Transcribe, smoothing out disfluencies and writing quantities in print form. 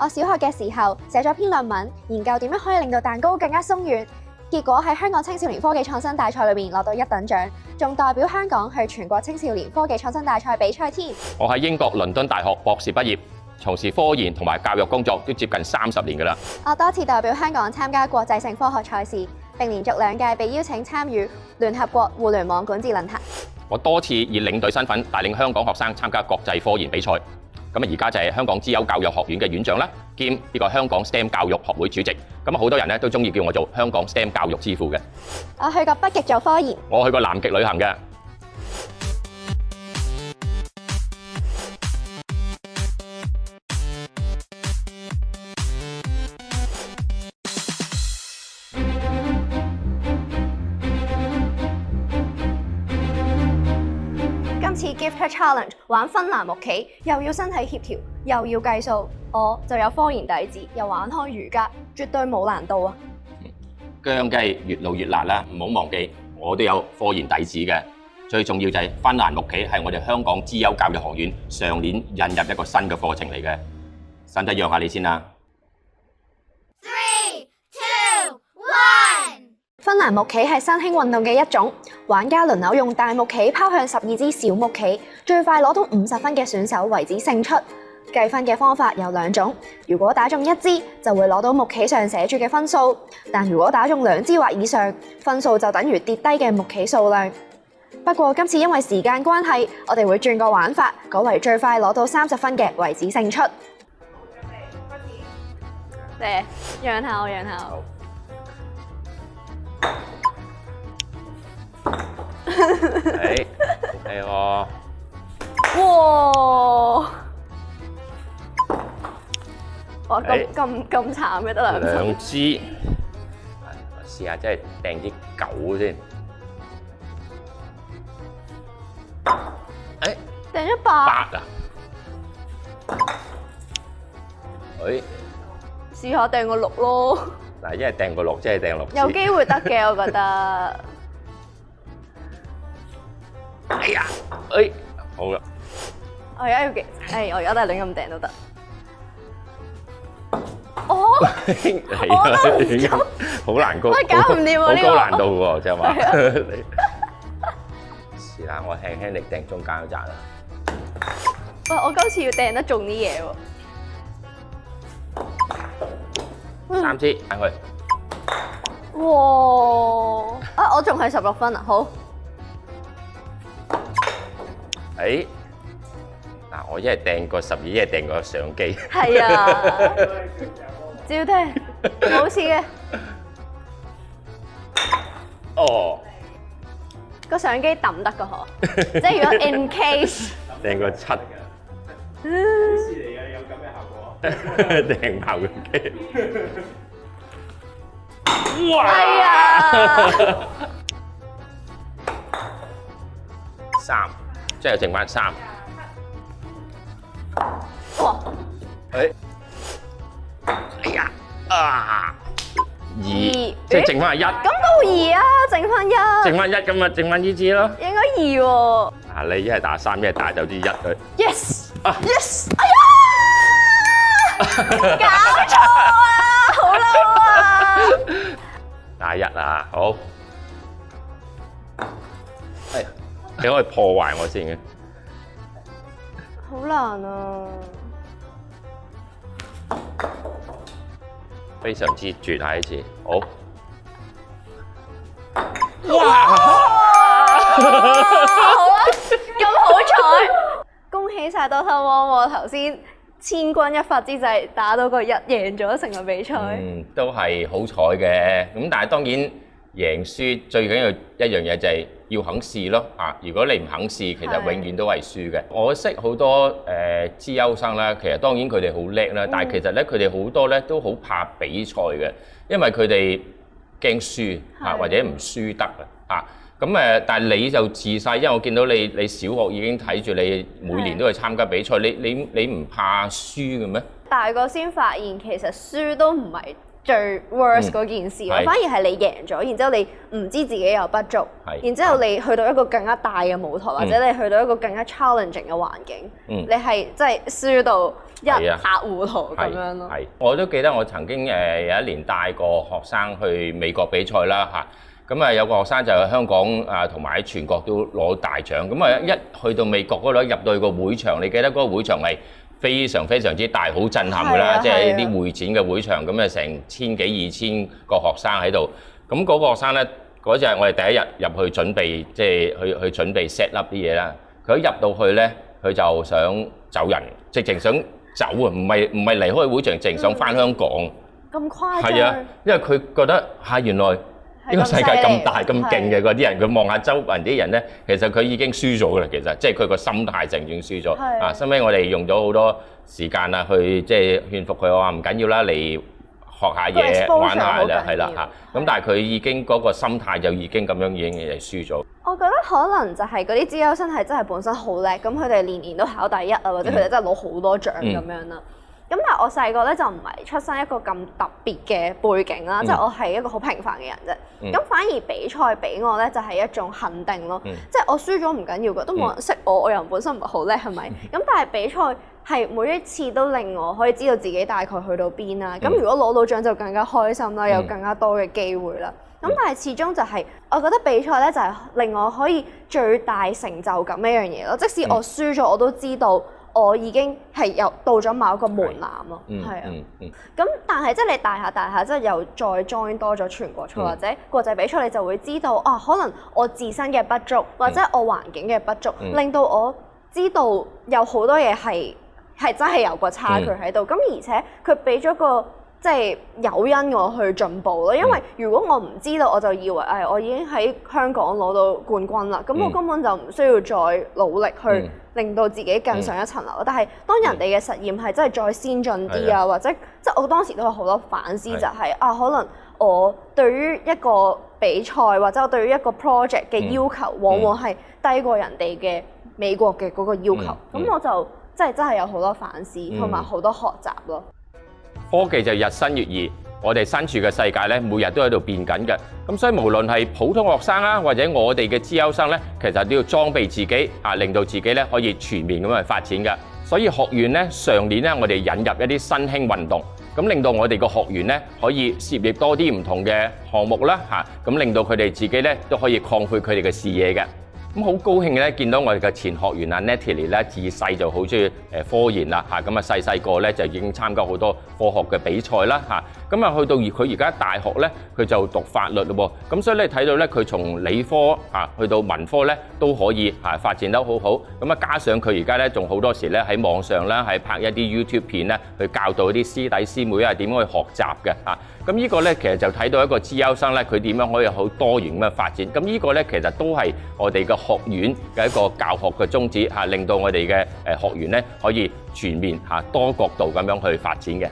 我小學嘅時候寫咗篇論文，研究點樣可以令到蛋糕更加鬆軟。結果喺香港青少年科技創新大賽裏面攞到1等獎，仲代表香港去全國青少年科技創新大賽比賽添。我喺英國倫敦大學博士畢業，從事科研同埋教育工作都接近30年㗎啦。我多次代表香港參加國際性科學賽事，並連續2屆被邀請參與聯合國互聯網管治論壇。我多次以領隊身份帶領香港學生參加國際科研比賽。咁而家就係香港資優教育學院嘅院長啦，兼呢個香港 STEM 教育學會主席。咁好多人咧都中意叫我做香港 STEM 教育之父嘅。我去過北極做科研，我去過南極旅行嘅。今次 Gift Challenge 玩芬蘭木棋，又要身體協調，又要計數，我就有科研底子，又玩開瑜伽，絕對冇難度啊！薑梗係越老越辣啦，唔好忘記我都有科研底子嘅。最重要就係芬蘭木棋係我哋香港資優教育學院上年引入一個新嘅課程嚟嘅，使唔使讓下你先啦？ 3, 2, 1。芬蘭木棋係新興運動嘅一種，玩家輪流用大木棋拋向12支小木棋，最快攞到50分嘅選手為止勝出。計分嘅方法有2種，如果打中1支就會攞到木棋上寫住嘅分數，但如果打中2支或以上，分數就等於跌低嘅木棋數量。不過今次因為時間關係，我哋會轉個玩法，改為最快攞到30分嘅為止勝出。嚟，讓下我，讓下我。係喎。哇！哇，咁慘嘅得2分。2支，我試下真係掟啲9先。掟咗8。8啊！試下掟個6咯。嗱，一係掟個6，即係掟6支。有機會得嘅，我覺得。哎呀，好啦。我而家要幾？我而家都係亂咁掟都得。好難高，我搞唔掂喎呢個。好高難度喎，即係話。是啦，我輕輕力掟中間嗰扎啦。喂，我今次要掟得中啲嘢喎。 3支，掟佢。哇！我仲係16分啊，好。嗱，我一係掟個12，一係掟個相機。係啊，照聽，冇事嘅。哦，個相機抌得㗎嗬，即係如果 in case 掟個7。試嚟嘅，有咁嘅效果。掟爆個機。係啊。3，即係剩翻3。哇！哎呀！2，即係剩翻1。咁都2啊，剩翻1。剩翻1咁啊，剩翻呢支咯。應該2喎。嗱，你一係打3，一係打走支1佢。 Yes！ Yes！ 哎呀！搞錯啊！好嬲啊！打1啊，好。哎呀，你可以破壞我先嘅。好難啊！非常之絕啊！呢次，好。哇！好啊，咁好彩！恭喜晒多特汪喎，頭先千鈞一髮之際打到個1，贏咗成個比賽。都係好彩嘅。咁但係當然贏輸最緊要一樣嘢就係要肯試咯嚇。如果你唔肯試，其實永遠都係輸嘅。我識好多資優生啦，其實當然佢哋好叻啦，但係其實咧佢哋好多咧都好怕比賽嘅，因為佢哋驚輸嚇或者唔輸得啊。咁但係你就自細，因為我見到你小學已經睇住你每年都去參加比賽，你唔怕輸嘅咩？大個先發現其實輸都唔係最 worst 嗰件事咯，係反而係你贏咗，然之後你唔知自己有不足，係然之後你去到一個更加大嘅舞台，或者你去到一個更加 challenging 嘅環境，你係即係輸到一塌糊塗咁樣咯。係，我都記得我曾經有一年帶個學生去美國比賽啦嚇，咁啊有個學生就喺香港啊同埋喺全國都攞大獎，咁啊一去到美國嗰度入到去個會場，你記得嗰個會場係非常非常之大，好震撼㗎啦！即係啲會展嘅會場，咁啊成千幾2000個學生喺度。咁嗰個學生咧，嗰陣我哋第一日入去準備，即係去準備 set up 啲嘢啦。佢一入到去咧，佢就想走人，直情想走啊！唔係離開會場，淨想翻香港。咁誇張？係啊，因為佢覺得原來呢個世界咁大咁勁嘅嗰啲人，佢望下周圍啲人咧，其實佢已經輸咗㗎啦。其實即係佢個心態就已經輸咗。啊，後尾我哋用咗好多時間啊，去即係勸服佢話唔緊要啦，嚟學下嘢玩下啦，係啦嚇。咁但係佢已經嗰個心態就已經咁樣已經係輸咗。我覺得可能就係嗰啲資優生係真係本身好叻，咁佢哋年年都考第一啊，或者佢哋真係攞好多獎咁樣啦。咁但係我細個咧就唔係出身一個咁特別嘅背景啦，即係我係一個好平凡嘅人啫。咁反而比賽俾我咧就係一種肯定咯，即係我輸咗唔緊要㗎，都冇人識我，我又本身唔係好叻，係咪？咁但係比賽係每一次都令我可以知道自己大概去到邊啦。咁如果攞到獎就更加開心啦，有更加多嘅機會啦。咁但係始終就係我覺得比賽咧就係令我可以最大成就感一樣嘢咯。即使我輸咗，我都知道我已經係到咗某一個門檻咯，係啊。咁但係即係你大下，即係又再 join 多咗全國賽或者國際比賽，你就會知道可能我自身嘅不足或者我環境嘅不足，令到我知道有好多嘢係真係有個差距喺度。咁而且佢俾咗個即係誘因我去進步咯，因為如果我唔知道，我就以為我已經喺香港攞到冠軍啦，咁我根本就唔需要再努力去令到自己更上一層樓。但係當人哋嘅實驗係真係再先進啲啊，或者即係我當時都有好多反思，就係可能我對於一個比賽或者我對於一個 project 嘅要求，往往係低過人哋嘅美國嘅嗰個要求。咁我就真係有好多反思同埋好多學習咯。科技就日新月異，我哋身處嘅世界咧，每日都喺度變緊嘅。咁所以無論係普通學生啦，或者我哋嘅資優生咧，其實都要裝備自己令到自己咧可以全面咁去發展嘅。所以學院咧上年咧，我哋引入一啲新興運動，咁令到我哋個學員咧可以涉獵多啲唔同嘅項目啦，咁令到佢哋自己咧都可以擴闊佢哋嘅視野嘅。咁好高興咧，見到我哋嘅前學員Natalie 咧，自細就好中意科研啦嚇，咁啊細個咧就已經參加好多科學嘅比賽啦嚇，咁啊去到佢而家大學咧，佢就讀法律咯喎，咁所以你睇到咧佢從理科去到文科咧都可以發展得好好，咁啊加上佢而家咧仲好多時咧喺網上咧係拍一啲 YouTube 片咧去教導啲師弟師妹點樣去學習嘅嚇，咁呢個咧其實就睇到一個資優生咧佢點樣可以好多元咁嘅發展，咁呢個咧其實都係我哋嘅學院嘅一個教學嘅宗旨令到我哋嘅學員咧可以全面多角度咁樣去發展嘅。